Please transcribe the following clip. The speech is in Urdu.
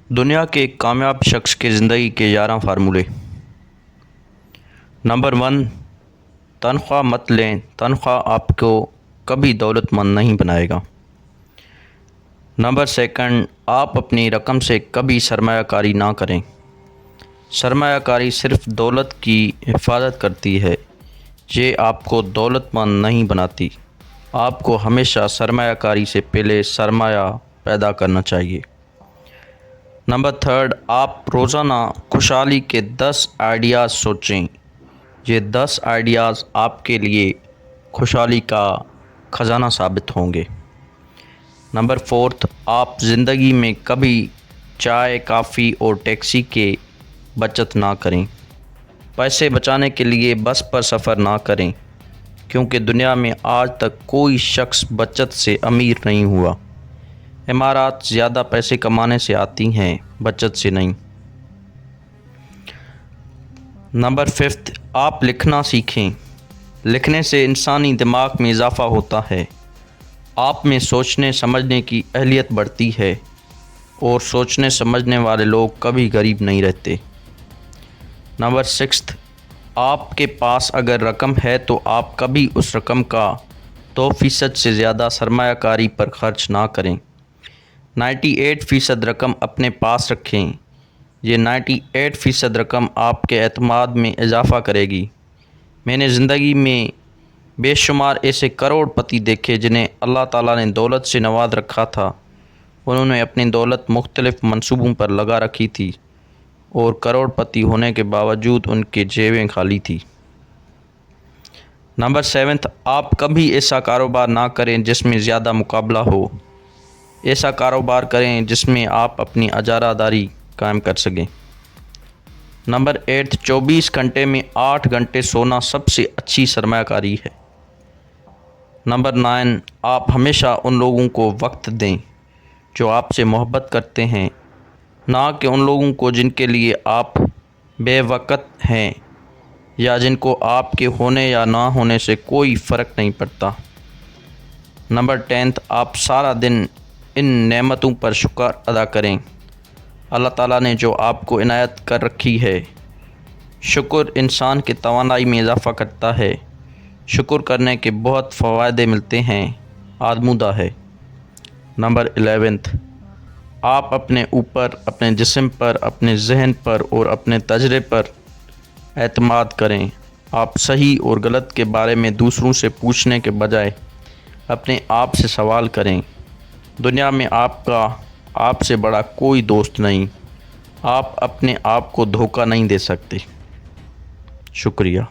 دنیا کے ایک کامیاب شخص کے زندگی کے 11 فارمولے۔ نمبر 1، تنخواہ مت لیں، تنخواہ آپ کو کبھی دولت مند نہیں بنائے گا۔ نمبر 2، آپ اپنی رقم سے کبھی سرمایہ کاری نہ کریں۔ سرمایہ کاری صرف دولت کی حفاظت کرتی ہے، یہ آپ کو دولت مند نہیں بناتی۔ آپ کو ہمیشہ سرمایہ کاری سے پہلے سرمایہ پیدا کرنا چاہیے۔ نمبر 3، آپ روزانہ خوشحالی کے 10 آئیڈیاز سوچیں۔ یہ 10 آئیڈیاز آپ کے لیے خوشحالی کا خزانہ ثابت ہوں گے۔ نمبر 4، آپ زندگی میں کبھی چائے، کافی اور ٹیکسی کے بچت نہ کریں۔ پیسے بچانے کے لیے بس پر سفر نہ کریں، کیونکہ دنیا میں آج تک کوئی شخص بچت سے امیر نہیں ہوا۔ عمارات زیادہ پیسے کمانے سے آتی ہیں، بچت سے نہیں۔ نمبر 5، آپ لکھنا سیکھیں۔ لکھنے سے انسانی دماغ میں اضافہ ہوتا ہے، آپ میں سوچنے سمجھنے کی اہلیت بڑھتی ہے، اور سوچنے سمجھنے والے لوگ کبھی غریب نہیں رہتے۔ نمبر 6، آپ کے پاس اگر رقم ہے تو آپ کبھی اس رقم کا 2% سے زیادہ سرمایہ کاری پر خرچ نہ کریں۔ 98% رقم اپنے پاس رکھیں۔ یہ 98% رقم آپ کے اعتماد میں اضافہ کرے گی۔ میں نے زندگی میں بے شمار ایسے کروڑ پتی دیکھے جنہیں اللہ تعالیٰ نے دولت سے نواز رکھا تھا۔ انہوں نے اپنی دولت مختلف منصوبوں پر لگا رکھی تھی، اور کروڑ پتی ہونے کے باوجود ان کی جیبیں خالی تھیں۔ نمبر 7، آپ کبھی ایسا کاروبار نہ کریں جس میں زیادہ مقابلہ ہو۔ ایسا کاروبار کریں جس میں آپ اپنی اجارہ داری قائم کر سکیں۔ نمبر 8، 24 گھنٹے میں 8 گھنٹے سونا سب سے اچھی سرمایہ کاری ہے۔ نمبر 9، آپ ہمیشہ ان لوگوں کو وقت دیں جو آپ سے محبت کرتے ہیں، نہ کہ ان لوگوں کو جن کے لیے آپ بے وقت ہیں، یا جن کو آپ کے ہونے یا نہ ہونے سے کوئی فرق نہیں پڑتا۔ نمبر 10، آپ سارا دن ان نعمتوں پر شکر ادا کریں اللہ تعالیٰ نے جو آپ کو عنایت کر رکھی ہے۔ شکر انسان کی توانائی میں اضافہ کرتا ہے۔ شکر کرنے کے بہت فوائد ملتے ہیں، آزمودہ ہے۔ نمبر 11، آپ اپنے اوپر، اپنے جسم پر، اپنے ذہن پر اور اپنے تجربے پر اعتماد کریں۔ آپ صحیح اور غلط کے بارے میں دوسروں سے پوچھنے کے بجائے اپنے آپ سے سوال کریں۔ دنیا میں آپ سے بڑا کوئی دوست نہیں۔ آپ اپنے آپ کو دھوکہ نہیں دے سکتے۔ شکریہ۔